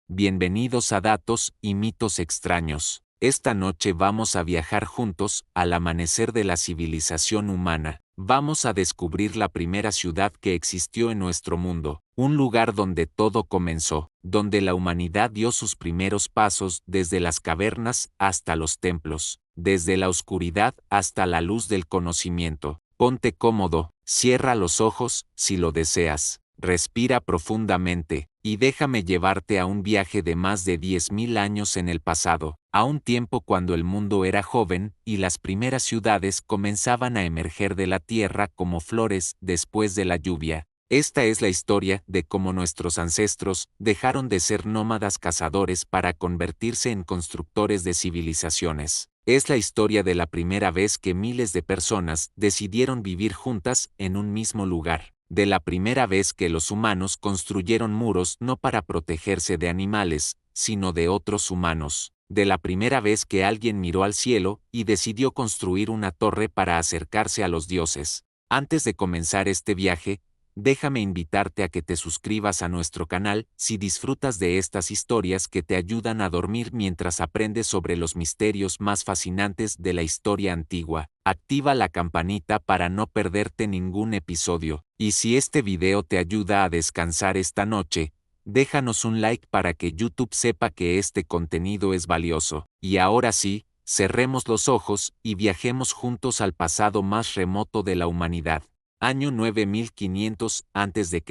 Bienvenidos a Datos y Mitos Extraños. Esta noche vamos a viajar juntos al amanecer de la civilización humana. Vamos a descubrir la primera ciudad que existió en nuestro mundo, un lugar donde todo comenzó, donde la humanidad dio sus primeros pasos desde las cavernas hasta los templos, desde la oscuridad hasta la luz del conocimiento. Ponte cómodo, cierra los ojos si lo deseas, respira profundamente, y déjame llevarte a un viaje de más de 10.000 años en el pasado, a un tiempo cuando el mundo era joven y las primeras ciudades comenzaban a emerger de la tierra como flores después de la lluvia. Esta es la historia de cómo nuestros ancestros dejaron de ser nómadas cazadores para convertirse en constructores de civilizaciones. Es la historia de la primera vez que miles de personas decidieron vivir juntas en un mismo lugar. De la primera vez que los humanos construyeron muros no para protegerse de animales, sino de otros humanos. De la primera vez que alguien miró al cielo y decidió construir una torre para acercarse a los dioses. Antes de comenzar este viaje, déjame invitarte a que te suscribas a nuestro canal si disfrutas de estas historias que te ayudan a dormir mientras aprendes sobre los misterios más fascinantes de la historia antigua. Activa la campanita para no perderte ningún episodio. Y si este video te ayuda a descansar esta noche, déjanos un like para que YouTube sepa que este contenido es valioso. Y ahora sí, cerremos los ojos y viajemos juntos al pasado más remoto de la humanidad. Año 9500 a.C.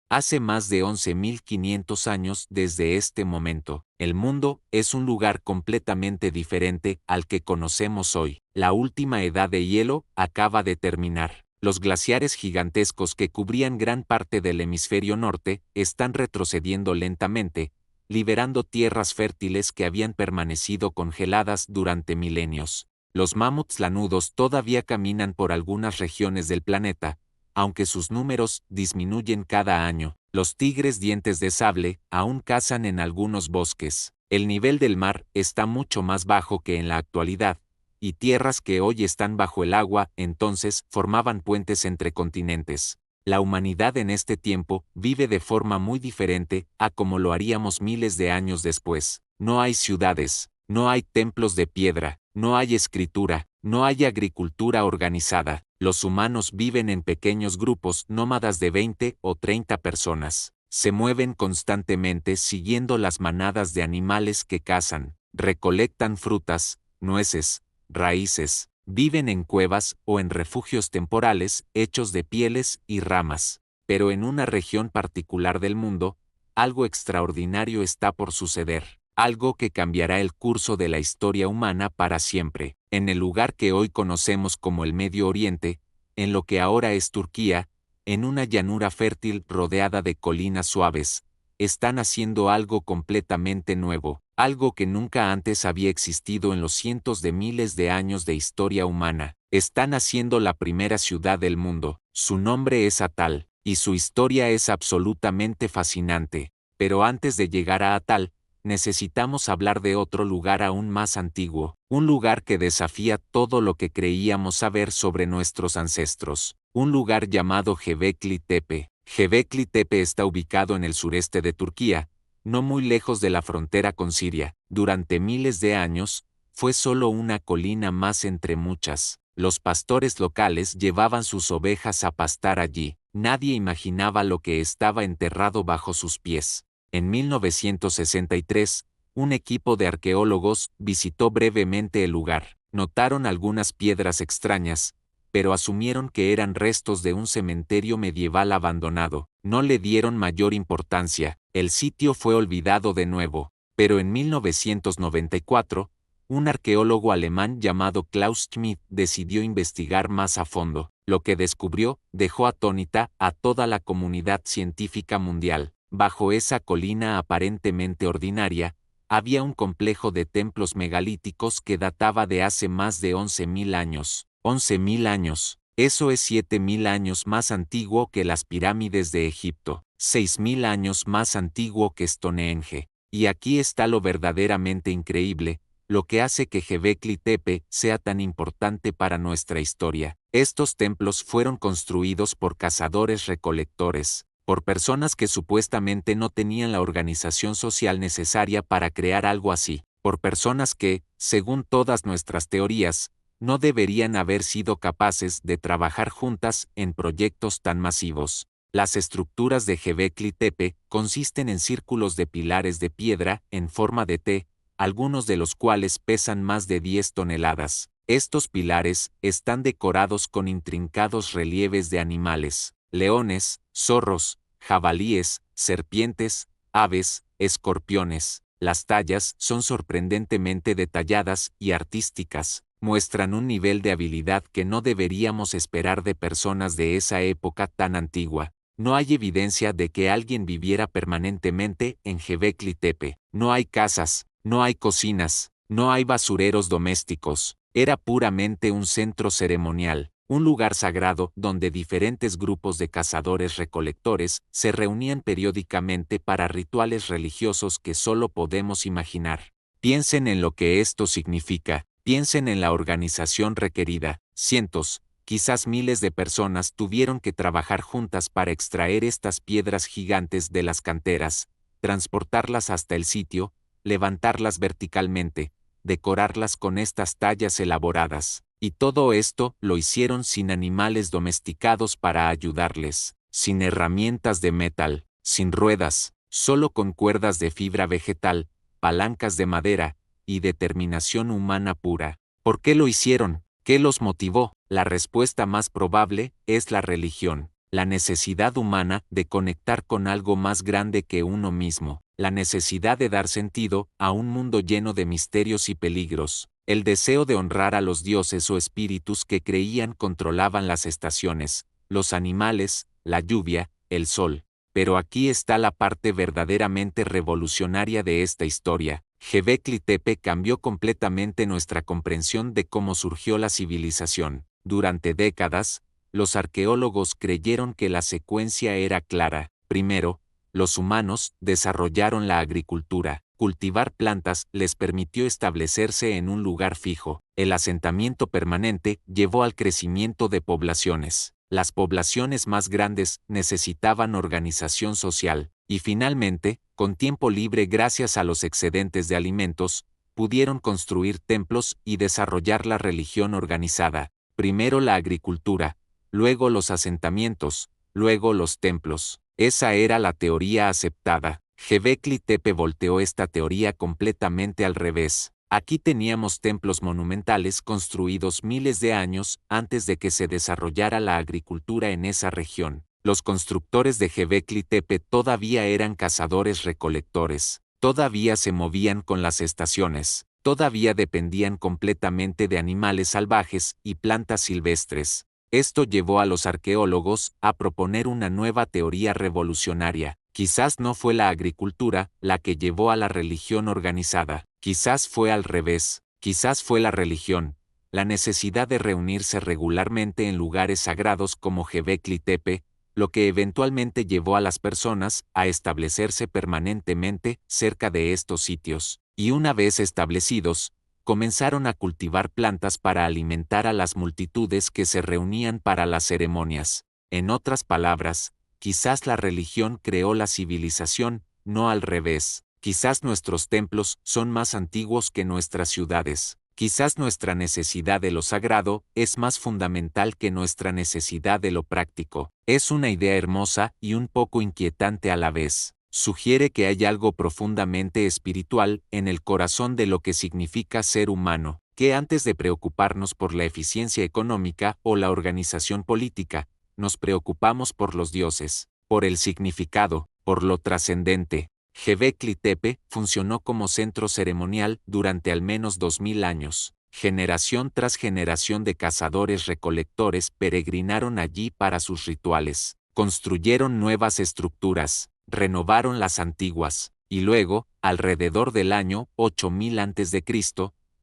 Hace más de 11.500 años desde este momento, el mundo es un lugar completamente diferente al que conocemos hoy. La última edad de hielo acaba de terminar. Los glaciares gigantescos que cubrían gran parte del hemisferio norte están retrocediendo lentamente, liberando tierras fértiles que habían permanecido congeladas durante milenios. Los mamuts lanudos todavía caminan por algunas regiones del planeta, aunque sus números disminuyen cada año. Los tigres dientes de sable aún cazan en algunos bosques. El nivel del mar está mucho más bajo que en la actualidad, y tierras que hoy están bajo el agua entonces formaban puentes entre continentes. La humanidad en este tiempo vive de forma muy diferente a como lo haríamos miles de años después. No hay ciudades, no hay templos de piedra, no hay escritura, no hay agricultura organizada. Los humanos viven en pequeños grupos nómadas de 20 o 30 personas. Se mueven constantemente siguiendo las manadas de animales que cazan, recolectan frutas, nueces, raíces, viven en cuevas o en refugios temporales hechos de pieles y ramas. Pero en una región particular del mundo, algo extraordinario está por suceder. Algo que cambiará el curso de la historia humana para siempre. En el lugar que hoy conocemos como el Medio Oriente, en lo que ahora es Turquía, en una llanura fértil rodeada de colinas suaves, están haciendo algo completamente nuevo, algo que nunca antes había existido en los cientos de miles de años de historia humana. Están haciendo la primera ciudad del mundo. Su nombre es Atal, y su historia es absolutamente fascinante. Pero antes de llegar a Atal, necesitamos hablar de otro lugar aún más antiguo, un lugar que desafía todo lo que creíamos saber sobre nuestros ancestros, un lugar llamado Göbekli Tepe. Göbekli Tepe está ubicado en el sureste de Turquía, no muy lejos de la frontera con Siria. Durante miles de años, fue solo una colina más entre muchas. Los pastores locales llevaban sus ovejas a pastar allí. Nadie imaginaba lo que estaba enterrado bajo sus pies. En 1963, un equipo de arqueólogos visitó brevemente el lugar. Notaron algunas piedras extrañas, pero asumieron que eran restos de un cementerio medieval abandonado. No le dieron mayor importancia. El sitio fue olvidado de nuevo. Pero en 1994, un arqueólogo alemán llamado Klaus Schmidt decidió investigar más a fondo. Lo que descubrió dejó atónita a toda la comunidad científica mundial. Bajo esa colina aparentemente ordinaria, había un complejo de templos megalíticos que databa de hace más de 11.000 años. 11.000 años. Eso es 7.000 años más antiguo que las pirámides de Egipto, 6.000 años más antiguo que Stonehenge. Y aquí está lo verdaderamente increíble, lo que hace que Göbekli Tepe sea tan importante para nuestra historia. Estos templos fueron construidos por cazadores-recolectores. por personas que supuestamente no tenían la organización social necesaria para crear algo así, por personas que, según todas nuestras teorías, no deberían haber sido capaces de trabajar juntas en proyectos tan masivos. Las estructuras de Göbekli Tepe consisten en círculos de pilares de piedra en forma de T, algunos de los cuales pesan más de 10 toneladas. Estos pilares están decorados con intrincados relieves de animales, leones, zorros, jabalíes, serpientes, aves, escorpiones. Las tallas son sorprendentemente detalladas y artísticas, muestran un nivel de habilidad que no deberíamos esperar de personas de esa época tan antigua. No hay evidencia de que alguien viviera permanentemente en Göbekli Tepe. No hay casas, no hay cocinas, no hay basureros domésticos. Era puramente un centro ceremonial, un lugar sagrado donde diferentes grupos de cazadores-recolectores se reunían periódicamente para rituales religiosos que solo podemos imaginar. Piensen en lo que esto significa, piensen en la organización requerida. Cientos, quizás miles de personas tuvieron que trabajar juntas para extraer estas piedras gigantes de las canteras, transportarlas hasta el sitio, levantarlas verticalmente, decorarlas con estas tallas elaboradas, y todo esto lo hicieron sin animales domesticados para ayudarles, sin herramientas de metal, sin ruedas, solo con cuerdas de fibra vegetal, palancas de madera, y determinación humana pura. ¿Por qué lo hicieron? ¿Qué los motivó? La respuesta más probable es la religión, la necesidad humana de conectar con algo más grande que uno mismo, la necesidad de dar sentido a un mundo lleno de misterios y peligros, el deseo de honrar a los dioses o espíritus que creían controlaban las estaciones, los animales, la lluvia, el sol. Pero aquí está la parte verdaderamente revolucionaria de esta historia. Göbekli Tepe cambió completamente nuestra comprensión de cómo surgió la civilización. Durante décadas, los arqueólogos creyeron que la secuencia era clara. Primero, los humanos desarrollaron la agricultura. Cultivar plantas les permitió establecerse en un lugar fijo. El asentamiento permanente llevó al crecimiento de poblaciones. Las poblaciones más grandes necesitaban organización social, y finalmente, con tiempo libre gracias a los excedentes de alimentos, pudieron construir templos y desarrollar la religión organizada. Primero la agricultura, luego los asentamientos, luego los templos. Esa era la teoría aceptada. Göbekli Tepe volteó esta teoría completamente al revés. Aquí teníamos templos monumentales construidos miles de años antes de que se desarrollara la agricultura en esa región. Los constructores de Göbekli Tepe todavía eran cazadores-recolectores, todavía se movían con las estaciones, todavía dependían completamente de animales salvajes y plantas silvestres. Esto llevó a los arqueólogos a proponer una nueva teoría revolucionaria. Quizás no fue la agricultura la que llevó a la religión organizada, quizás fue al revés, quizás fue la religión, la necesidad de reunirse regularmente en lugares sagrados como Göbekli Tepe, lo que eventualmente llevó a las personas a establecerse permanentemente cerca de estos sitios, y una vez establecidos, comenzaron a cultivar plantas para alimentar a las multitudes que se reunían para las ceremonias. En otras palabras, quizás la religión creó la civilización, no al revés. Quizás nuestros templos son más antiguos que nuestras ciudades. Quizás nuestra necesidad de lo sagrado es más fundamental que nuestra necesidad de lo práctico. Es una idea hermosa y un poco inquietante a la vez. Sugiere que hay algo profundamente espiritual en el corazón de lo que significa ser humano, que antes de preocuparnos por la eficiencia económica o la organización política, nos preocupamos por los dioses, por el significado, por lo trascendente. Göbekli Tepe funcionó como centro ceremonial durante al menos 2000 años. Generación tras generación de cazadores-recolectores peregrinaron allí para sus rituales, construyeron nuevas estructuras, renovaron las antiguas, y luego, alrededor del año 8000 a.C.,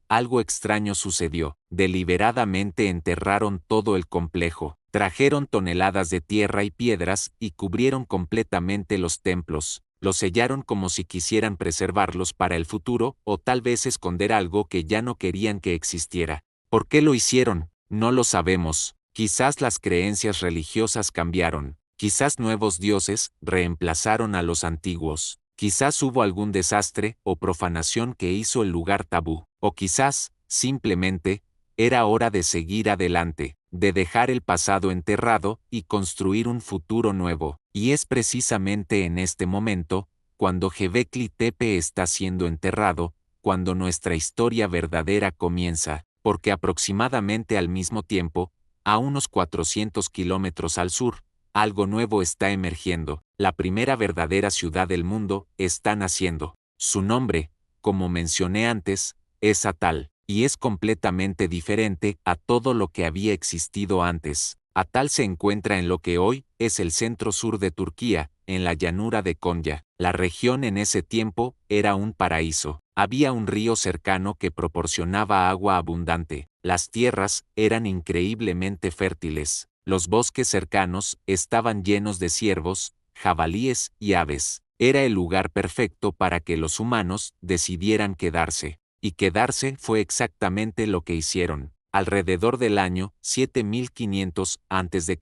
algo extraño sucedió. Deliberadamente enterraron todo el complejo, trajeron toneladas de tierra y piedras y cubrieron completamente los templos. Los sellaron como si quisieran preservarlos para el futuro o tal vez esconder algo que ya no querían que existiera. ¿Por qué lo hicieron? No lo sabemos. Quizás las creencias religiosas cambiaron. Quizás nuevos dioses reemplazaron a los antiguos. Quizás hubo algún desastre o profanación que hizo el lugar tabú. O quizás, simplemente, era hora de seguir adelante, de dejar el pasado enterrado y construir un futuro nuevo. Y es precisamente en este momento, cuando Göbekli Tepe está siendo enterrado, cuando nuestra historia verdadera comienza, porque aproximadamente al mismo tiempo, a unos 400 kilómetros al sur, algo nuevo está emergiendo. La primera verdadera ciudad del mundo está naciendo. Su nombre, como mencioné antes, es Atal, y es completamente diferente a todo lo que había existido antes. Atal se encuentra en lo que hoy es el centro-sur de Turquía, en la llanura de Konya. La región en ese tiempo era un paraíso. Había un río cercano que proporcionaba agua abundante. Las tierras eran increíblemente fértiles. Los bosques cercanos estaban llenos de ciervos, jabalíes y aves. Era el lugar perfecto para que los humanos decidieran quedarse. Y quedarse fue exactamente lo que hicieron. Alrededor del año 7500 a.C.,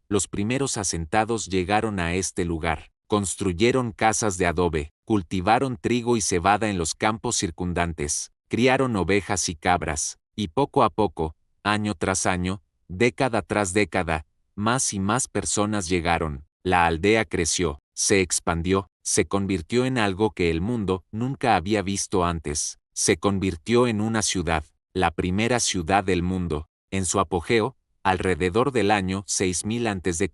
los primeros asentados llegaron a este lugar. Construyeron casas de adobe, cultivaron trigo y cebada en los campos circundantes, criaron ovejas y cabras, y poco a poco, año tras año, década tras década, más y más personas llegaron. La aldea creció, se expandió, se convirtió en algo que el mundo nunca había visto antes. Se convirtió en una ciudad, la primera ciudad del mundo. En su apogeo, alrededor del año 6000 a.C.,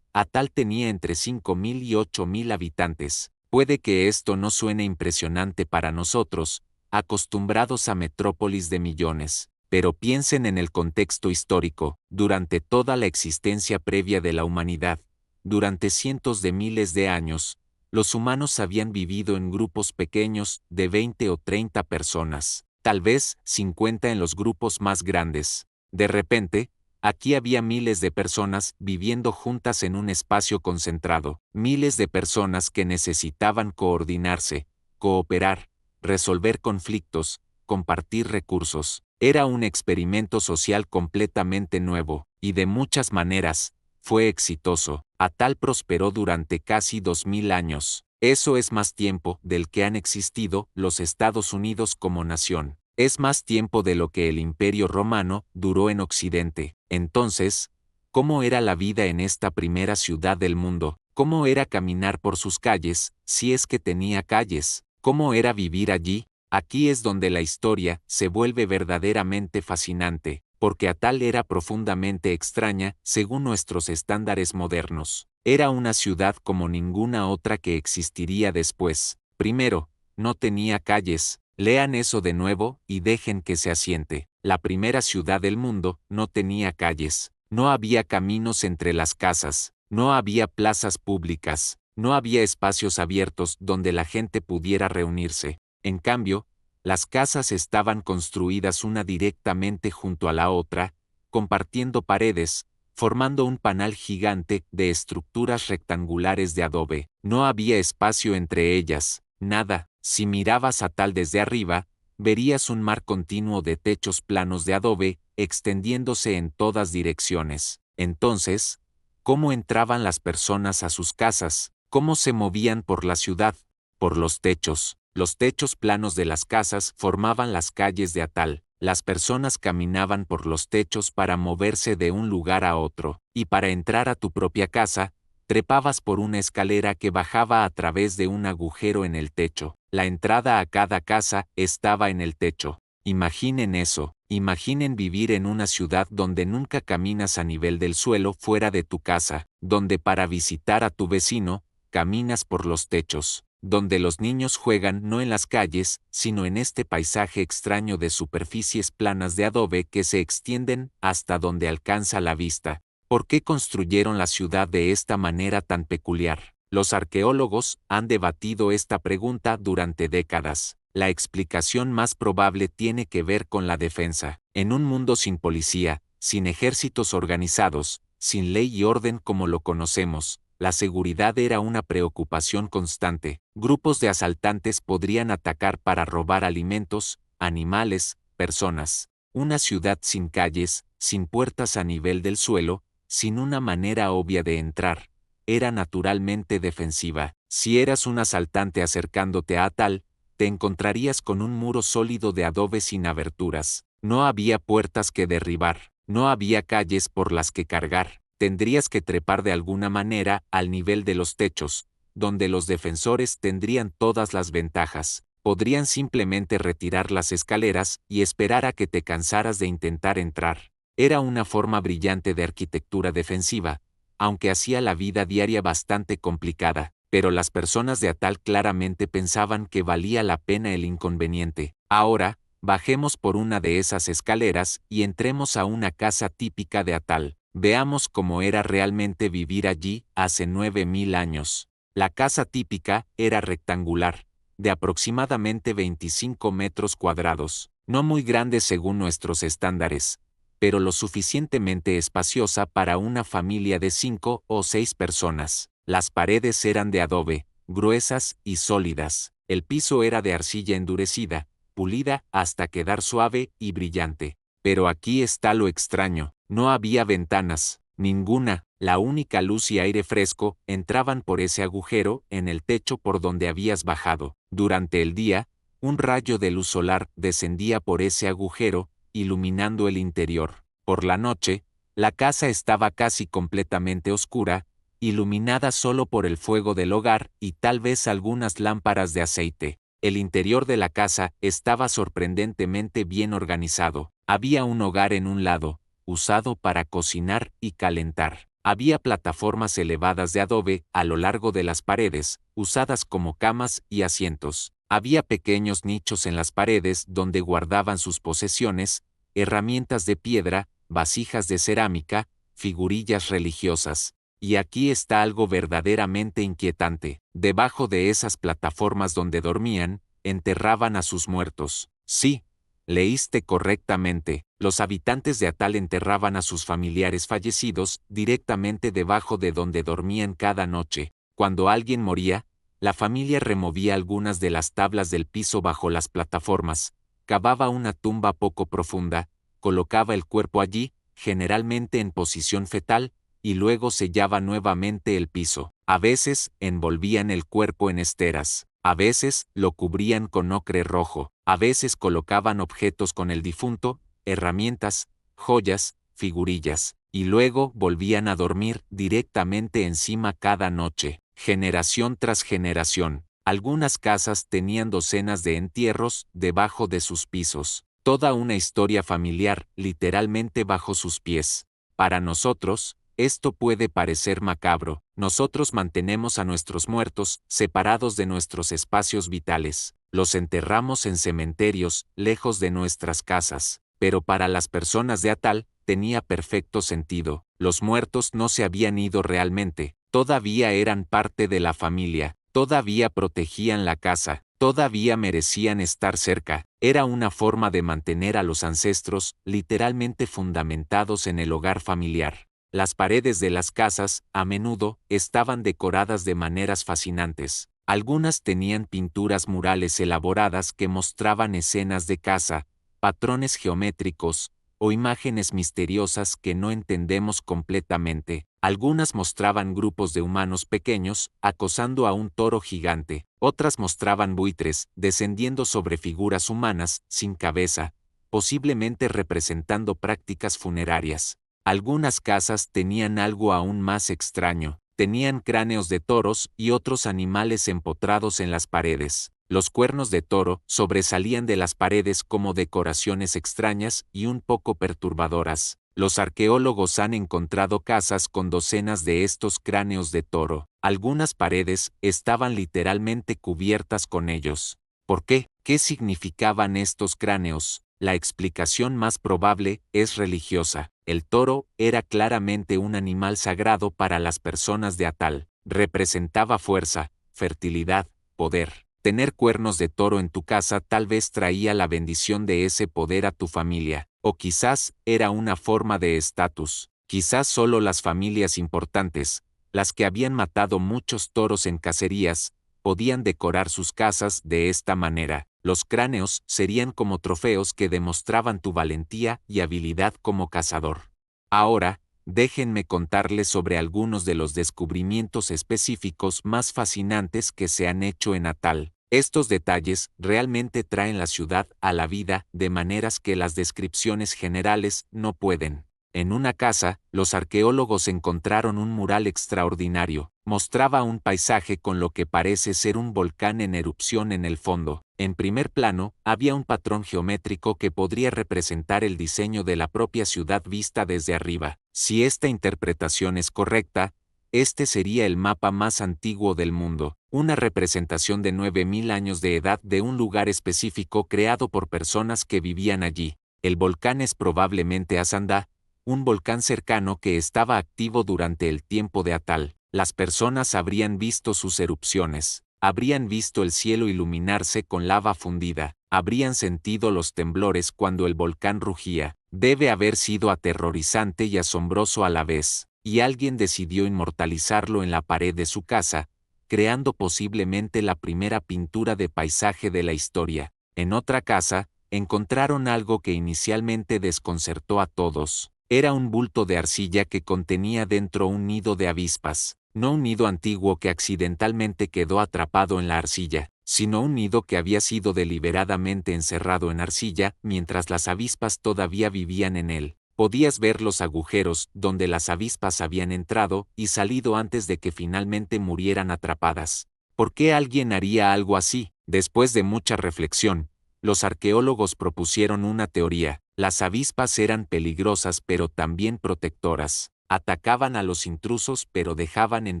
Atal tenía entre 5000 y 8000 habitantes. Puede que esto no suene impresionante para nosotros, acostumbrados a metrópolis de millones, pero piensen en el contexto histórico. Durante toda la existencia previa de la humanidad, durante cientos de miles de años, los humanos habían vivido en grupos pequeños de 20 o 30 personas, tal vez 50 en los grupos más grandes. De repente, aquí había miles de personas viviendo juntas en un espacio concentrado, miles de personas que necesitaban coordinarse, cooperar, resolver conflictos, compartir recursos. Era un experimento social completamente nuevo, y de muchas maneras, fue exitoso. Atal prosperó durante casi 2000 años. Eso es más tiempo del que han existido los Estados Unidos como nación. Es más tiempo de lo que el Imperio Romano duró en Occidente. Entonces, ¿cómo era la vida en esta primera ciudad del mundo? ¿Cómo era caminar por sus calles, si es que tenía calles? ¿Cómo era vivir allí? Aquí es donde la historia se vuelve verdaderamente fascinante, porque Atal era profundamente extraña según nuestros estándares modernos. Era una ciudad como ninguna otra que existiría después. Primero, no tenía calles. Lean eso de nuevo y dejen que se asiente. La primera ciudad del mundo no tenía calles. No había caminos entre las casas. No había plazas públicas. No había espacios abiertos donde la gente pudiera reunirse. En cambio, las casas estaban construidas una directamente junto a la otra, compartiendo paredes, formando un panal gigante de estructuras rectangulares de adobe. No había espacio entre ellas, nada. Si mirabas a Atal desde arriba, verías un mar continuo de techos planos de adobe, extendiéndose en todas direcciones. Entonces, ¿cómo entraban las personas a sus casas? ¿Cómo se movían por la ciudad? Por los techos. Los techos planos de las casas formaban las calles de Atal. Las personas caminaban por los techos para moverse de un lugar a otro, y para entrar a tu propia casa, trepabas por una escalera que bajaba a través de un agujero en el techo. La entrada a cada casa estaba en el techo. Imaginen eso. Imaginen vivir en una ciudad donde nunca caminas a nivel del suelo fuera de tu casa, donde para visitar a tu vecino, caminas por los techos, donde los niños juegan no en las calles, sino en este paisaje extraño de superficies planas de adobe que se extienden hasta donde alcanza la vista. ¿Por qué construyeron la ciudad de esta manera tan peculiar? Los arqueólogos han debatido esta pregunta durante décadas. La explicación más probable tiene que ver con la defensa. En un mundo sin policía, sin ejércitos organizados, sin ley y orden como lo conocemos, la seguridad era una preocupación constante. Grupos de asaltantes podrían atacar para robar alimentos, animales, personas. Una ciudad sin calles, sin puertas a nivel del suelo, sin una manera obvia de entrar. Era naturalmente defensiva. Si eras un asaltante acercándote a Atal, te encontrarías con un muro sólido de adobe sin aberturas. No había puertas que derribar, no había calles por las que cargar. Tendrías que trepar de alguna manera al nivel de los techos, donde los defensores tendrían todas las ventajas. Podrían simplemente retirar las escaleras y esperar a que te cansaras de intentar entrar. Era una forma brillante de arquitectura defensiva, aunque hacía la vida diaria bastante complicada, pero las personas de Atal claramente pensaban que valía la pena el inconveniente. Ahora, bajemos por una de esas escaleras y entremos a una casa típica de Atal. Veamos cómo era realmente vivir allí hace 9000 años. La casa típica era rectangular, de aproximadamente 25 metros cuadrados, no muy grande según nuestros estándares, pero lo suficientemente espaciosa para una familia de 5 o 6 personas. Las paredes eran de adobe, gruesas y sólidas. El piso era de arcilla endurecida, pulida hasta quedar suave y brillante. Pero aquí está lo extraño, no había ventanas, ninguna. La única luz y aire fresco entraban por ese agujero en el techo por donde habías bajado. Durante el día, un rayo de luz solar descendía por ese agujero, iluminando el interior. Por la noche, la casa estaba casi completamente oscura, iluminada solo por el fuego del hogar y tal vez algunas lámparas de aceite. El interior de la casa estaba sorprendentemente bien organizado. Había un hogar en un lado, usado para cocinar y calentar. Había plataformas elevadas de adobe a lo largo de las paredes, usadas como camas y asientos. Había pequeños nichos en las paredes donde guardaban sus posesiones, herramientas de piedra, vasijas de cerámica, figurillas religiosas. Y aquí está algo verdaderamente inquietante. Debajo de esas plataformas donde dormían, enterraban a sus muertos. Sí, leíste correctamente. Los habitantes de Atal enterraban a sus familiares fallecidos directamente debajo de donde dormían cada noche. Cuando alguien moría, la familia removía algunas de las tablas del piso bajo las plataformas, cavaba una tumba poco profunda, colocaba el cuerpo allí, generalmente en posición fetal, y luego sellaba nuevamente el piso. A veces, envolvían el cuerpo en esteras. A veces, lo cubrían con ocre rojo. A veces colocaban objetos con el difunto, herramientas, joyas, figurillas, y luego volvían a dormir directamente encima cada noche, generación tras generación. Algunas casas tenían docenas de entierros debajo de sus pisos. Toda una historia familiar, literalmente bajo sus pies. Para nosotros, esto puede parecer macabro. Nosotros mantenemos a nuestros muertos separados de nuestros espacios vitales. Los enterramos en cementerios, lejos de nuestras casas. Pero para las personas de Atal, tenía perfecto sentido. Los muertos no se habían ido realmente. Todavía eran parte de la familia. Todavía protegían la casa. Todavía merecían estar cerca. Era una forma de mantener a los ancestros literalmente fundamentados en el hogar familiar. Las paredes de las casas, a menudo, estaban decoradas de maneras fascinantes. Algunas tenían pinturas murales elaboradas que mostraban escenas de caza, patrones geométricos, o imágenes misteriosas que no entendemos completamente. Algunas mostraban grupos de humanos pequeños acosando a un toro gigante. Otras mostraban buitres descendiendo sobre figuras humanas sin cabeza, posiblemente representando prácticas funerarias. Algunas casas tenían algo aún más extraño. Tenían cráneos de toros y otros animales empotrados en las paredes. Los cuernos de toro sobresalían de las paredes como decoraciones extrañas y un poco perturbadoras. Los arqueólogos han encontrado casas con docenas de estos cráneos de toro. Algunas paredes estaban literalmente cubiertas con ellos. ¿Por qué? ¿Qué significaban estos cráneos? La explicación más probable es religiosa. El toro era claramente un animal sagrado para las personas de Atal. Representaba fuerza, fertilidad, poder. Tener cuernos de toro en tu casa tal vez traía la bendición de ese poder a tu familia, o quizás era una forma de estatus. Quizás solo las familias importantes, las que habían matado muchos toros en cacerías, podían decorar sus casas de esta manera. Los cráneos serían como trofeos que demostraban tu valentía y habilidad como cazador. Ahora, déjenme contarles sobre algunos de los descubrimientos específicos más fascinantes que se han hecho en Natal. Estos detalles realmente traen la ciudad a la vida de maneras que las descripciones generales no pueden. En una casa, los arqueólogos encontraron un mural extraordinario. Mostraba un paisaje con lo que parece ser un volcán en erupción en el fondo. En primer plano, había un patrón geométrico que podría representar el diseño de la propia ciudad vista desde arriba. Si esta interpretación es correcta, este sería el mapa más antiguo del mundo, una representación de 9000 años de edad de un lugar específico creado por personas que vivían allí. El volcán es probablemente Asandá, un volcán cercano que estaba activo durante el tiempo de Atal. Las personas habrían visto sus erupciones, habrían visto el cielo iluminarse con lava fundida, habrían sentido los temblores cuando el volcán rugía. Debe haber sido aterrorizante y asombroso a la vez, y alguien decidió inmortalizarlo en la pared de su casa, creando posiblemente la primera pintura de paisaje de la historia. En otra casa, encontraron algo que inicialmente desconcertó a todos. Era un bulto de arcilla que contenía dentro un nido de avispas, no un nido antiguo que accidentalmente quedó atrapado en la arcilla, sino un nido que había sido deliberadamente encerrado en arcilla mientras las avispas todavía vivían en él. Podías ver los agujeros donde las avispas habían entrado y salido antes de que finalmente murieran atrapadas. ¿Por qué alguien haría algo así? Después de mucha reflexión, los arqueólogos propusieron una teoría. Las avispas eran peligrosas pero también protectoras. Atacaban a los intrusos pero dejaban en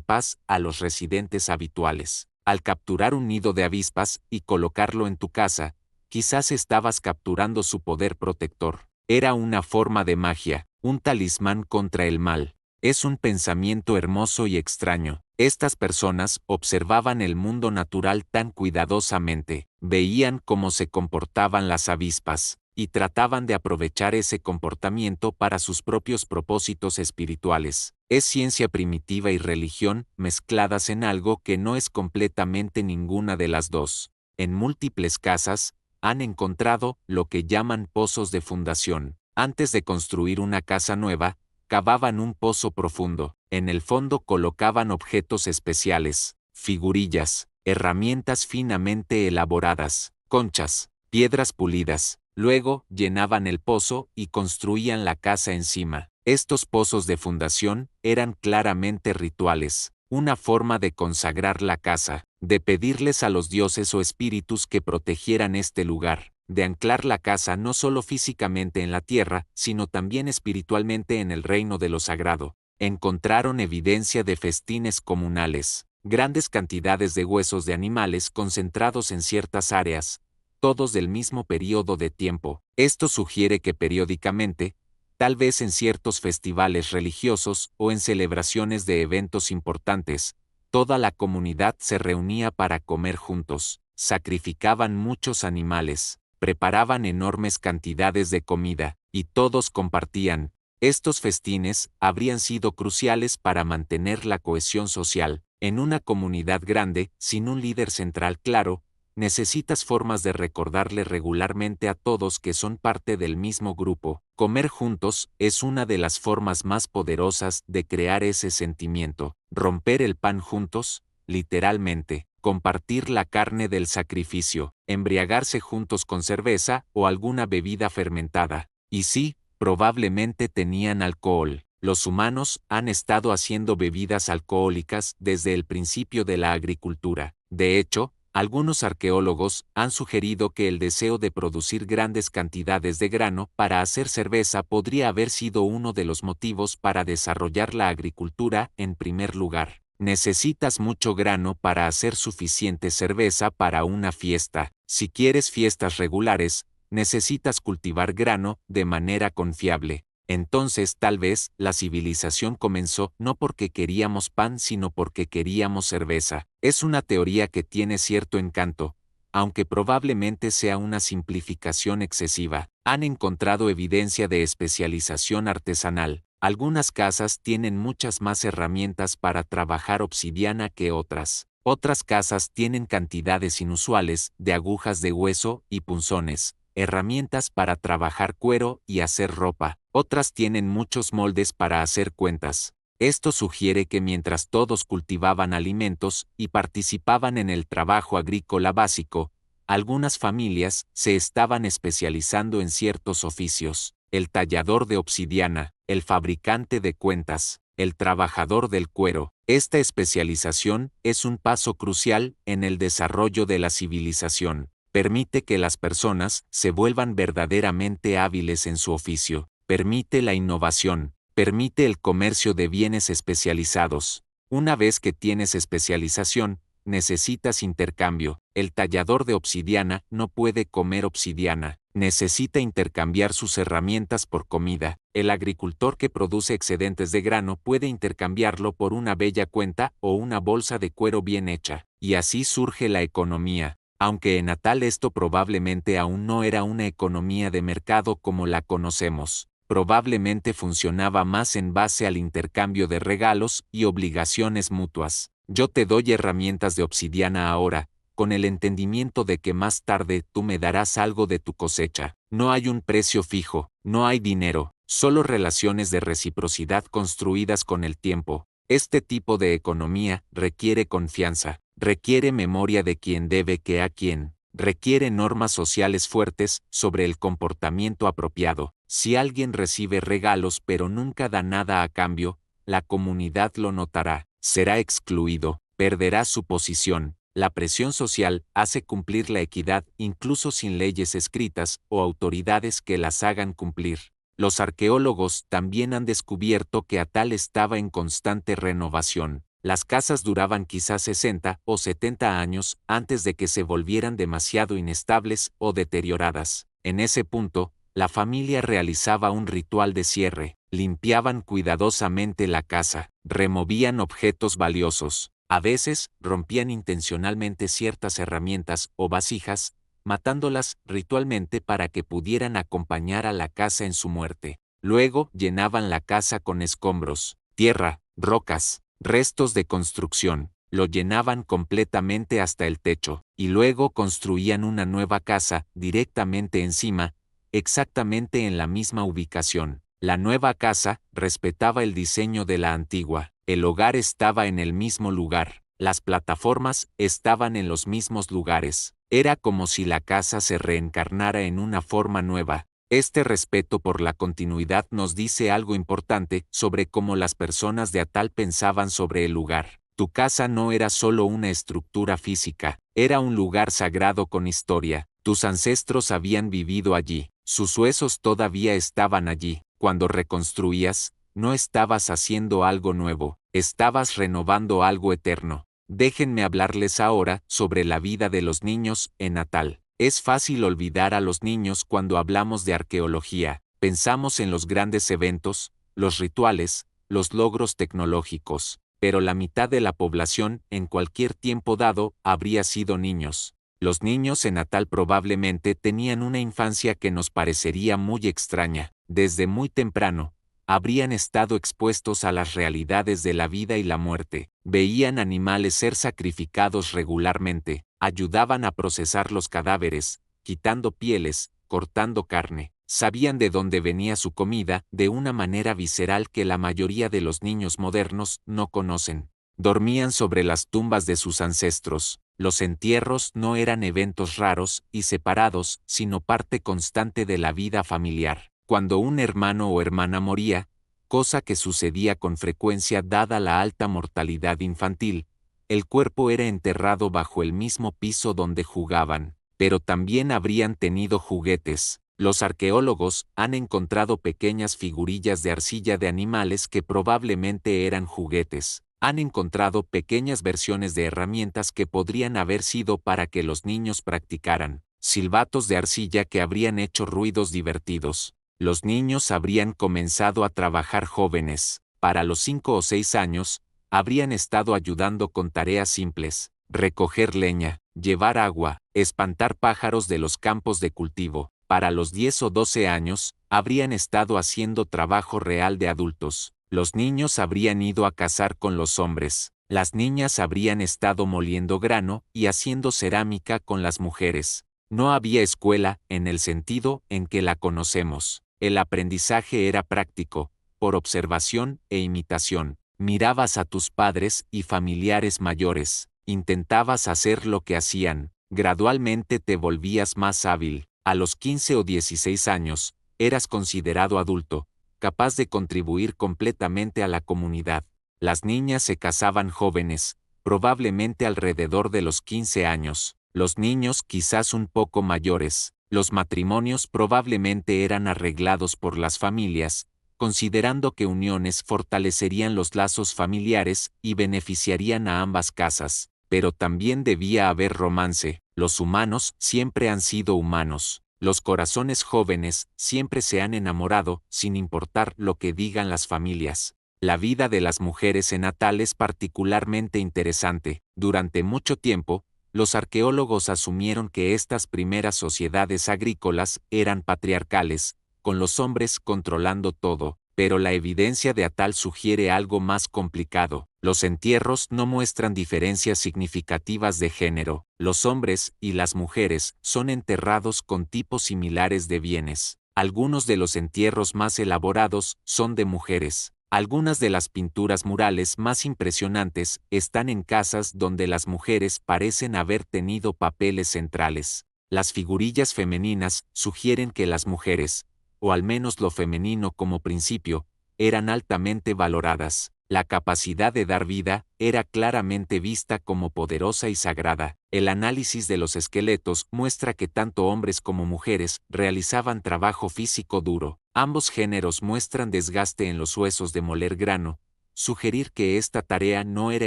paz a los residentes habituales. Al capturar un nido de avispas y colocarlo en tu casa, quizás estabas capturando su poder protector. Era una forma de magia, un talismán contra el mal. Es un pensamiento hermoso y extraño. Estas personas observaban el mundo natural tan cuidadosamente, veían cómo se comportaban las avispas, y trataban de aprovechar ese comportamiento para sus propios propósitos espirituales. Es ciencia primitiva y religión mezcladas en algo que no es completamente ninguna de las dos. En múltiples casas, han encontrado lo que llaman pozos de fundación. Antes de construir una casa nueva, cavaban un pozo profundo. En el fondo colocaban objetos especiales, figurillas, herramientas finamente elaboradas, conchas, piedras pulidas. Luego, llenaban el pozo y construían la casa encima. Estos pozos de fundación eran claramente rituales, una forma de consagrar la casa, de pedirles a los dioses o espíritus que protegieran este lugar, de anclar la casa no solo físicamente en la tierra, sino también espiritualmente en el reino de lo sagrado. Encontraron evidencia de festines comunales, grandes cantidades de huesos de animales concentrados en ciertas áreas, todos del mismo periodo de tiempo. Esto sugiere que periódicamente, tal vez en ciertos festivales religiosos o en celebraciones de eventos importantes, toda la comunidad se reunía para comer juntos, sacrificaban muchos animales, preparaban enormes cantidades de comida, y todos compartían. Estos festines habrían sido cruciales para mantener la cohesión social. En una comunidad grande, sin un líder central claro, necesitas formas de recordarle regularmente a todos que son parte del mismo grupo. Comer juntos es una de las formas más poderosas de crear ese sentimiento. Romper el pan juntos, literalmente, compartir la carne del sacrificio, embriagarse juntos con cerveza o alguna bebida fermentada. Y sí, probablemente tenían alcohol. Los humanos han estado haciendo bebidas alcohólicas desde el principio de la agricultura. De hecho, algunos arqueólogos han sugerido que el deseo de producir grandes cantidades de grano para hacer cerveza podría haber sido uno de los motivos para desarrollar la agricultura en primer lugar. Necesitas mucho grano para hacer suficiente cerveza para una fiesta. Si quieres fiestas regulares, necesitas cultivar grano de manera confiable. Entonces tal vez la civilización comenzó no porque queríamos pan sino porque queríamos cerveza. Es una teoría que tiene cierto encanto, aunque probablemente sea una simplificación excesiva. Han encontrado evidencia de especialización artesanal. Algunas casas tienen muchas más herramientas para trabajar obsidiana que otras. Otras casas tienen cantidades inusuales de agujas de hueso y punzones, herramientas para trabajar cuero y hacer ropa. Otras tienen muchos moldes para hacer cuentas. Esto sugiere que mientras todos cultivaban alimentos y participaban en el trabajo agrícola básico, algunas familias se estaban especializando en ciertos oficios: el tallador de obsidiana, el fabricante de cuentas, el trabajador del cuero. Esta especialización es un paso crucial en el desarrollo de la civilización. Permite que las personas se vuelvan verdaderamente hábiles en su oficio, permite la innovación, permite el comercio de bienes especializados. Una vez que tienes especialización, necesitas intercambio. El tallador de obsidiana no puede comer obsidiana, necesita intercambiar sus herramientas por comida. El agricultor que produce excedentes de grano puede intercambiarlo por una bella cuenta o una bolsa de cuero bien hecha. Y así surge la economía. Aunque en Natal esto probablemente aún no era una economía de mercado como la conocemos. Probablemente funcionaba más en base al intercambio de regalos y obligaciones mutuas. Yo te doy herramientas de obsidiana ahora, con el entendimiento de que más tarde tú me darás algo de tu cosecha. No hay un precio fijo, no hay dinero, solo relaciones de reciprocidad construidas con el tiempo. Este tipo de economía requiere confianza, requiere memoria de quién debe qué a quién, requiere normas sociales fuertes sobre el comportamiento apropiado. Si alguien recibe regalos pero nunca da nada a cambio, la comunidad lo notará, será excluido, perderá su posición. La presión social hace cumplir la equidad incluso sin leyes escritas o autoridades que las hagan cumplir. Los arqueólogos también han descubierto que Atal estaba en constante renovación. Las casas duraban quizás 60 o 70 años antes de que se volvieran demasiado inestables o deterioradas. En ese punto, la familia realizaba un ritual de cierre, limpiaban cuidadosamente la casa, removían objetos valiosos, a veces rompían intencionalmente ciertas herramientas o vasijas, matándolas ritualmente para que pudieran acompañar a la casa en su muerte. Luego llenaban la casa con escombros, tierra, rocas, restos de construcción, lo llenaban completamente hasta el techo, y luego construían una nueva casa directamente encima, exactamente en la misma ubicación. La nueva casa respetaba el diseño de la antigua, el hogar estaba en el mismo lugar, las plataformas estaban en los mismos lugares. Era como si la casa se reencarnara en una forma nueva. Este respeto por la continuidad nos dice algo importante sobre cómo las personas de Atal pensaban sobre el lugar. Tu casa no era solo una estructura física, era un lugar sagrado con historia. Tus ancestros habían vivido allí, sus huesos todavía estaban allí. Cuando reconstruías, no estabas haciendo algo nuevo, estabas renovando algo eterno. Déjenme hablarles ahora sobre la vida de los niños en Atal. Es fácil olvidar a los niños cuando hablamos de arqueología. Pensamos en los grandes eventos, los rituales, los logros tecnológicos, pero la mitad de la población, en cualquier tiempo dado, habría sido niños. Los niños en Atal probablemente tenían una infancia que nos parecería muy extraña. Desde muy temprano, habrían estado expuestos a las realidades de la vida y la muerte, veían animales ser sacrificados regularmente, ayudaban a procesar los cadáveres, quitando pieles, cortando carne, sabían de dónde venía su comida de una manera visceral que la mayoría de los niños modernos no conocen. Dormían sobre las tumbas de sus ancestros. Los entierros no eran eventos raros y separados, sino parte constante de la vida familiar. Cuando un hermano o hermana moría, cosa que sucedía con frecuencia dada la alta mortalidad infantil, el cuerpo era enterrado bajo el mismo piso donde jugaban, pero también habrían tenido juguetes. Los arqueólogos han encontrado pequeñas figurillas de arcilla de animales que probablemente eran juguetes. Han encontrado pequeñas versiones de herramientas que podrían haber sido para que los niños practicaran, silbatos de arcilla que habrían hecho ruidos divertidos. Los niños habrían comenzado a trabajar jóvenes. Para los 5 o 6 años, habrían estado ayudando con tareas simples: recoger leña, llevar agua, espantar pájaros de los campos de cultivo. Para los 10 o 12 años, habrían estado haciendo trabajo real de adultos. Los niños habrían ido a cazar con los hombres. Las niñas habrían estado moliendo grano y haciendo cerámica con las mujeres. No había escuela, en el sentido en que la conocemos. El aprendizaje era práctico, por observación e imitación. Mirabas a tus padres y familiares mayores, intentabas hacer lo que hacían, gradualmente te volvías más hábil. A los 15 o 16 años, eras considerado adulto, capaz de contribuir completamente a la comunidad. Las niñas se casaban jóvenes, probablemente alrededor de los 15 años, los niños quizás un poco mayores. Los matrimonios probablemente eran arreglados por las familias, considerando que uniones fortalecerían los lazos familiares y beneficiarían a ambas casas, pero también debía haber romance. Los humanos siempre han sido humanos. Los corazones jóvenes siempre se han enamorado, sin importar lo que digan las familias. La vida de las mujeres en Atal es particularmente interesante. Durante mucho tiempo, los arqueólogos asumieron que estas primeras sociedades agrícolas eran patriarcales, con los hombres controlando todo, pero la evidencia de Atal sugiere algo más complicado. Los entierros no muestran diferencias significativas de género. Los hombres y las mujeres son enterrados con tipos similares de bienes. Algunos de los entierros más elaborados son de mujeres. Algunas de las pinturas murales más impresionantes están en casas donde las mujeres parecen haber tenido papeles centrales. Las figurillas femeninas sugieren que las mujeres, o al menos lo femenino como principio, eran altamente valoradas. La capacidad de dar vida era claramente vista como poderosa y sagrada. El análisis de los esqueletos muestra que tanto hombres como mujeres realizaban trabajo físico duro. Ambos géneros muestran desgaste en los huesos de moler grano, sugerir que esta tarea no era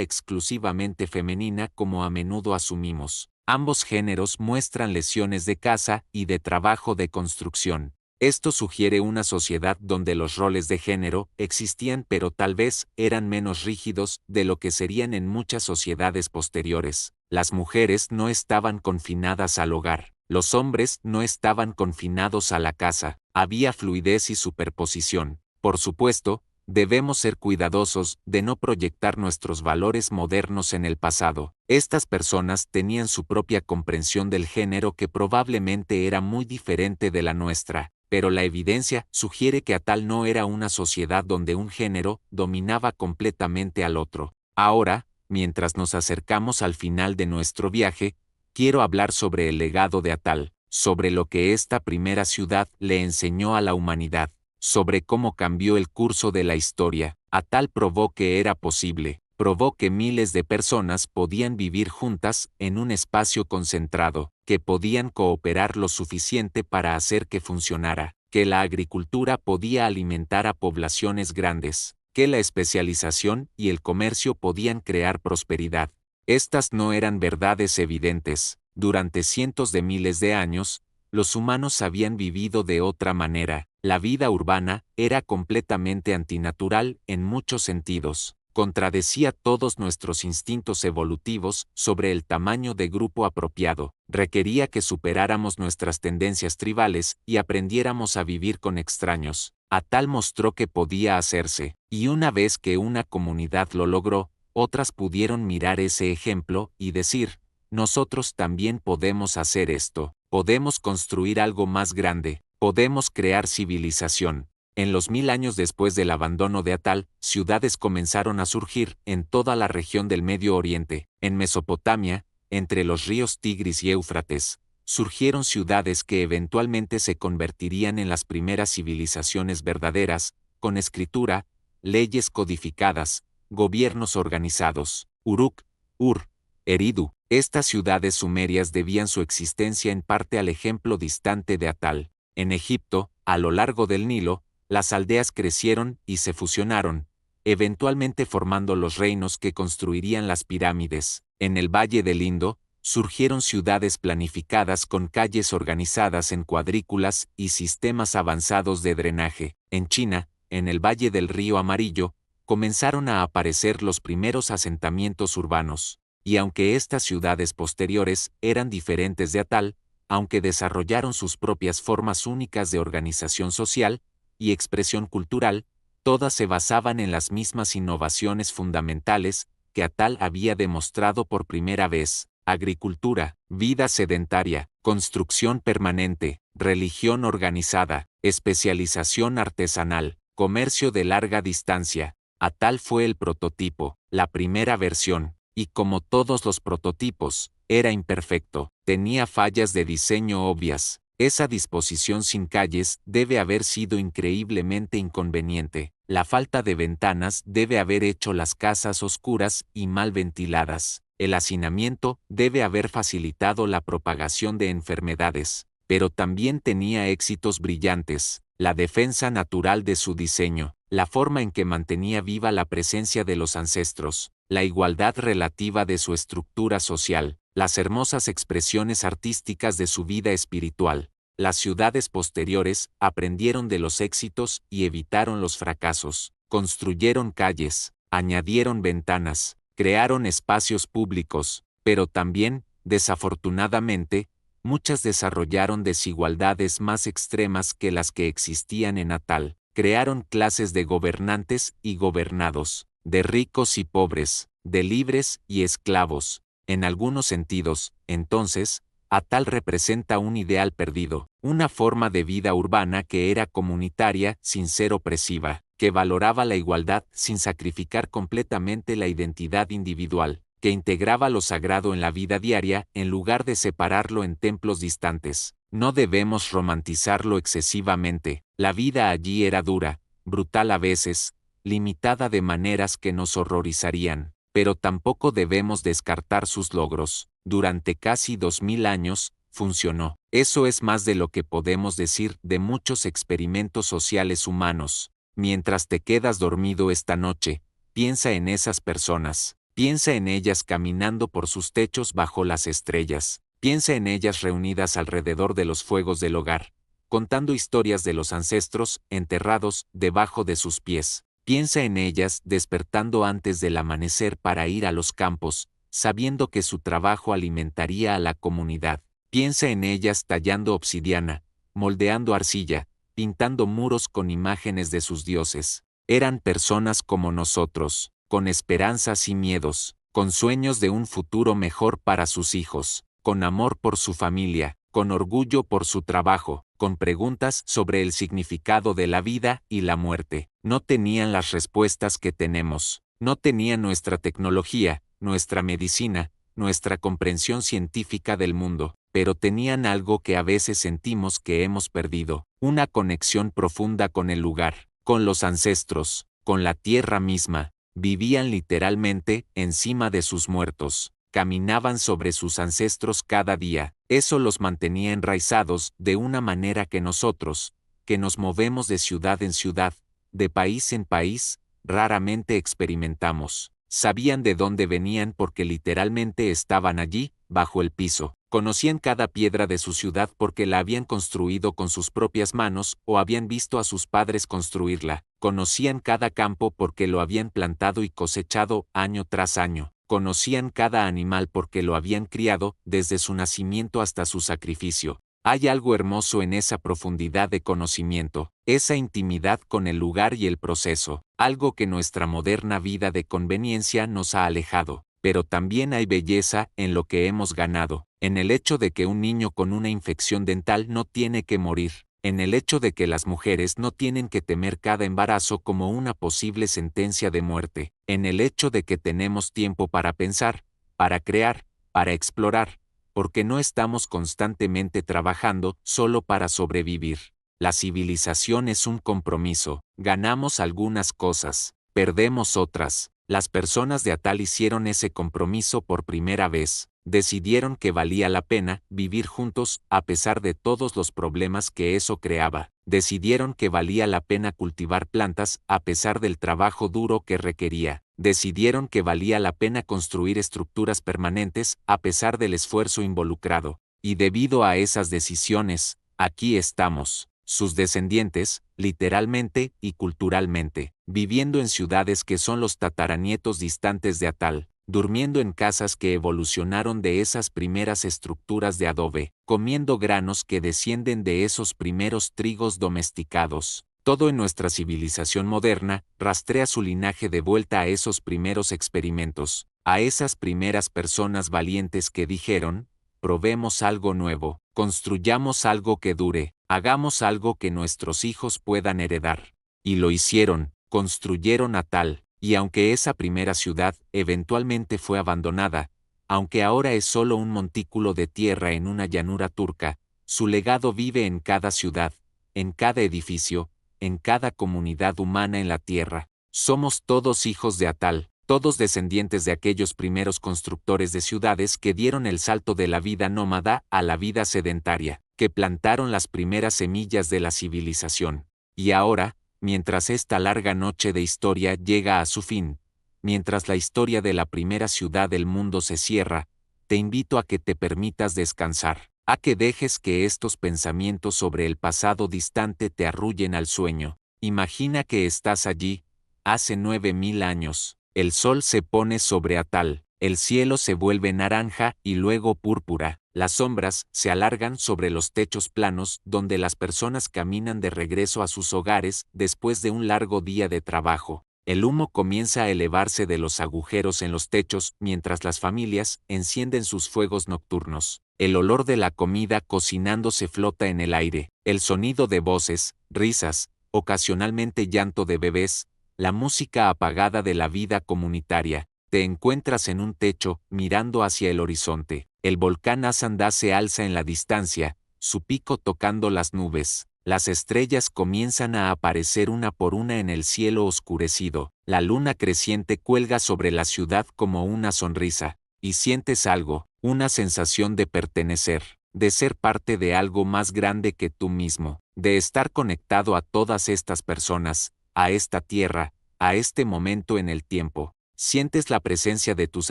exclusivamente femenina como a menudo asumimos. Ambos géneros muestran lesiones de caza y de trabajo de construcción. Esto sugiere una sociedad donde los roles de género existían pero tal vez eran menos rígidos de lo que serían en muchas sociedades posteriores. Las mujeres no estaban confinadas al hogar. Los hombres no estaban confinados a la casa. Había fluidez y superposición. Por supuesto, debemos ser cuidadosos de no proyectar nuestros valores modernos en el pasado. Estas personas tenían su propia comprensión del género que probablemente era muy diferente de la nuestra, pero la evidencia sugiere que Atal no era una sociedad donde un género dominaba completamente al otro. Ahora, mientras nos acercamos al final de nuestro viaje, quiero hablar sobre el legado de Atal, sobre lo que esta primera ciudad le enseñó a la humanidad, sobre cómo cambió el curso de la historia. Atal probó que era posible, probó que miles de personas podían vivir juntas en un espacio concentrado, que podían cooperar lo suficiente para hacer que funcionara, que la agricultura podía alimentar a poblaciones grandes, que la especialización y el comercio podían crear prosperidad. Estas no eran verdades evidentes. Durante cientos de miles de años, los humanos habían vivido de otra manera. La vida urbana era completamente antinatural en muchos sentidos. Contradecía todos nuestros instintos evolutivos sobre el tamaño de grupo apropiado. Requería que superáramos nuestras tendencias tribales y aprendiéramos a vivir con extraños. Atal mostró que podía hacerse, y una vez que una comunidad lo logró, otras pudieron mirar ese ejemplo y decir, nosotros también podemos hacer esto, podemos construir algo más grande, podemos crear civilización. En los 1000 años después del abandono de Atal, ciudades comenzaron a surgir en toda la región del Medio Oriente. En Mesopotamia, entre los ríos Tigris y Éufrates, surgieron ciudades que eventualmente se convertirían en las primeras civilizaciones verdaderas, con escritura, leyes codificadas, gobiernos organizados. Uruk, Ur, Eridu. Estas ciudades sumerias debían su existencia en parte al ejemplo distante de Atal. En Egipto, a lo largo del Nilo, las aldeas crecieron y se fusionaron, eventualmente formando los reinos que construirían las pirámides. En el Valle del Indo, surgieron ciudades planificadas con calles organizadas en cuadrículas y sistemas avanzados de drenaje. En China, en el Valle del Río Amarillo, comenzaron a aparecer los primeros asentamientos urbanos. Y aunque estas ciudades posteriores eran diferentes de Atal, aunque desarrollaron sus propias formas únicas de organización social y expresión cultural, todas se basaban en las mismas innovaciones fundamentales que Atal había demostrado por primera vez. agricultura, vida sedentaria, construcción permanente, religión organizada, especialización artesanal, comercio de larga distancia. Atal fue el prototipo, la primera versión, y como todos los prototipos, era imperfecto, tenía fallas de diseño obvias. Esa disposición sin calles debe haber sido increíblemente inconveniente. La falta de ventanas debe haber hecho las casas oscuras y mal ventiladas. El hacinamiento debe haber facilitado la propagación de enfermedades, pero también tenía éxitos brillantes. La defensa natural de su diseño, la forma en que mantenía viva la presencia de los ancestros, la igualdad relativa de su estructura social, las hermosas expresiones artísticas de su vida espiritual. Las ciudades posteriores aprendieron de los éxitos y evitaron los fracasos, construyeron calles, añadieron ventanas, crearon espacios públicos, pero también, desafortunadamente, muchas desarrollaron desigualdades más extremas que las que existían en Atal, crearon clases de gobernantes y gobernados, de ricos y pobres, de libres y esclavos. En algunos sentidos, entonces, Atal representa un ideal perdido, una forma de vida urbana que era comunitaria sin ser opresiva, que valoraba la igualdad sin sacrificar completamente la identidad individual, que integraba lo sagrado en la vida diaria en lugar de separarlo en templos distantes. No debemos romantizarlo excesivamente, la vida allí era dura, brutal a veces, limitada de maneras que nos horrorizarían, pero tampoco debemos descartar sus logros. Durante casi 2000 años, funcionó. Eso es más de lo que podemos decir de muchos experimentos sociales humanos. Mientras te quedas dormido esta noche, piensa en esas personas. Piensa en ellas caminando por sus techos bajo las estrellas. Piensa en ellas reunidas alrededor de los fuegos del hogar, contando historias de los ancestros enterrados debajo de sus pies. Piensa en ellas despertando antes del amanecer para ir a los campos, sabiendo que su trabajo alimentaría a la comunidad. Piensa en ellas tallando obsidiana, moldeando arcilla, pintando muros con imágenes de sus dioses. Eran personas como nosotros, con esperanzas y miedos, con sueños de un futuro mejor para sus hijos, con amor por su familia, con orgullo por su trabajo, con preguntas sobre el significado de la vida y la muerte. No tenían las respuestas que tenemos, no tenían nuestra tecnología, nuestra medicina, nuestra comprensión científica del mundo, pero tenían algo que a veces sentimos que hemos perdido, una conexión profunda con el lugar, con los ancestros, con la tierra misma. Vivían literalmente encima de sus muertos, caminaban sobre sus ancestros cada día. Eso los mantenía enraizados de una manera que nosotros, que nos movemos de ciudad en ciudad, de país en país, raramente experimentamos. Sabían de dónde venían porque literalmente estaban allí, bajo el piso. Conocían cada piedra de su ciudad porque la habían construido con sus propias manos o habían visto a sus padres construirla. Conocían cada campo porque lo habían plantado y cosechado año tras año. Conocían cada animal porque lo habían criado desde su nacimiento hasta su sacrificio. Hay algo hermoso en esa profundidad de conocimiento, esa intimidad con el lugar y el proceso, algo que nuestra moderna vida de conveniencia nos ha alejado. Pero también hay belleza en lo que hemos ganado, en el hecho de que un niño con una infección dental no tiene que morir, en el hecho de que las mujeres no tienen que temer cada embarazo como una posible sentencia de muerte, en el hecho de que tenemos tiempo para pensar, para crear, para explorar, porque no estamos constantemente trabajando solo para sobrevivir. La civilización es un compromiso, ganamos algunas cosas, perdemos otras. Las personas de Atal hicieron ese compromiso por primera vez, decidieron que valía la pena vivir juntos a pesar de todos los problemas que eso creaba, decidieron que valía la pena cultivar plantas a pesar del trabajo duro que requería, decidieron que valía la pena construir estructuras permanentes a pesar del esfuerzo involucrado, y debido a esas decisiones, aquí estamos, sus descendientes, literalmente y culturalmente, viviendo en ciudades que son los tataranietos distantes de Atal, durmiendo en casas que evolucionaron de esas primeras estructuras de adobe, comiendo granos que descienden de esos primeros trigos domesticados. Todo en nuestra civilización moderna rastrea su linaje de vuelta a esos primeros experimentos, a esas primeras personas valientes que dijeron, probemos algo nuevo, construyamos algo que dure, hagamos algo que nuestros hijos puedan heredar. Y lo hicieron, construyeron Atal, y aunque esa primera ciudad eventualmente fue abandonada, aunque ahora es solo un montículo de tierra en una llanura turca, su legado vive en cada ciudad, en cada edificio, en cada comunidad humana en la tierra. Somos todos hijos de Atal, todos descendientes de aquellos primeros constructores de ciudades que dieron el salto de la vida nómada a la vida sedentaria, que plantaron las primeras semillas de la civilización. Y ahora, mientras esta larga noche de historia llega a su fin, mientras la historia de la primera ciudad del mundo se cierra, te invito a que te permitas descansar, a que dejes que estos pensamientos sobre el pasado distante te arrullen al sueño. Imagina que estás allí, hace 9000 años, el sol se pone sobre Atal, el cielo se vuelve naranja y luego púrpura, las sombras se alargan sobre los techos planos donde las personas caminan de regreso a sus hogares después de un largo día de trabajo. El humo comienza a elevarse de los agujeros en los techos mientras las familias encienden sus fuegos nocturnos. El olor de la comida cocinándose flota en el aire, el sonido de voces, risas, ocasionalmente llanto de bebés, la música apagada de la vida comunitaria. Te encuentras en un techo, mirando hacia el horizonte. El volcán Asandá se alza en la distancia, su pico tocando las nubes. Las estrellas comienzan a aparecer una por una en el cielo oscurecido. La luna creciente cuelga sobre la ciudad como una sonrisa. Y sientes algo, una sensación de pertenecer, de ser parte de algo más grande que tú mismo, de estar conectado a todas estas personas, a esta tierra, a este momento en el tiempo. Sientes la presencia de tus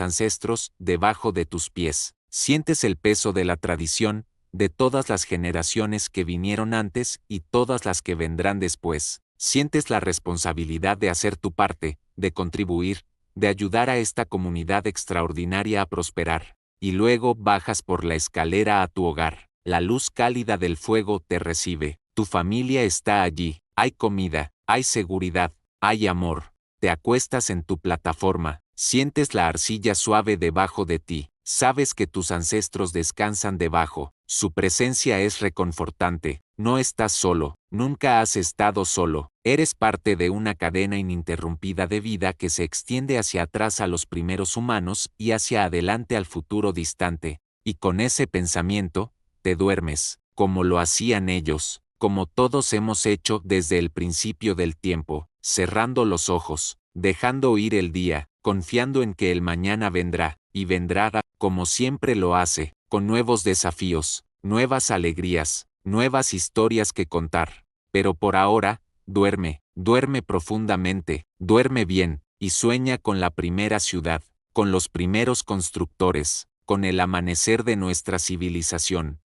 ancestros debajo de tus pies. Sientes el peso de la tradición, de todas las generaciones que vinieron antes y todas las que vendrán después. Sientes la responsabilidad de hacer tu parte, de contribuir, de ayudar a esta comunidad extraordinaria a prosperar. Y luego bajas por la escalera a tu hogar. La luz cálida del fuego te recibe. Tu familia está allí. Hay comida, hay seguridad, hay amor. Te acuestas en tu plataforma, sientes la arcilla suave debajo de ti, sabes que tus ancestros descansan debajo, su presencia es reconfortante, no estás solo, nunca has estado solo, eres parte de una cadena ininterrumpida de vida que se extiende hacia atrás a los primeros humanos y hacia adelante al futuro distante, y con ese pensamiento, te duermes, como lo hacían ellos, como todos hemos hecho desde el principio del tiempo, cerrando los ojos, dejando ir el día, confiando en que el mañana vendrá, y vendrá, como siempre lo hace, con nuevos desafíos, nuevas alegrías, nuevas historias que contar. Pero por ahora, duerme, duerme profundamente, duerme bien, y sueña con la primera ciudad, con los primeros constructores, con el amanecer de nuestra civilización.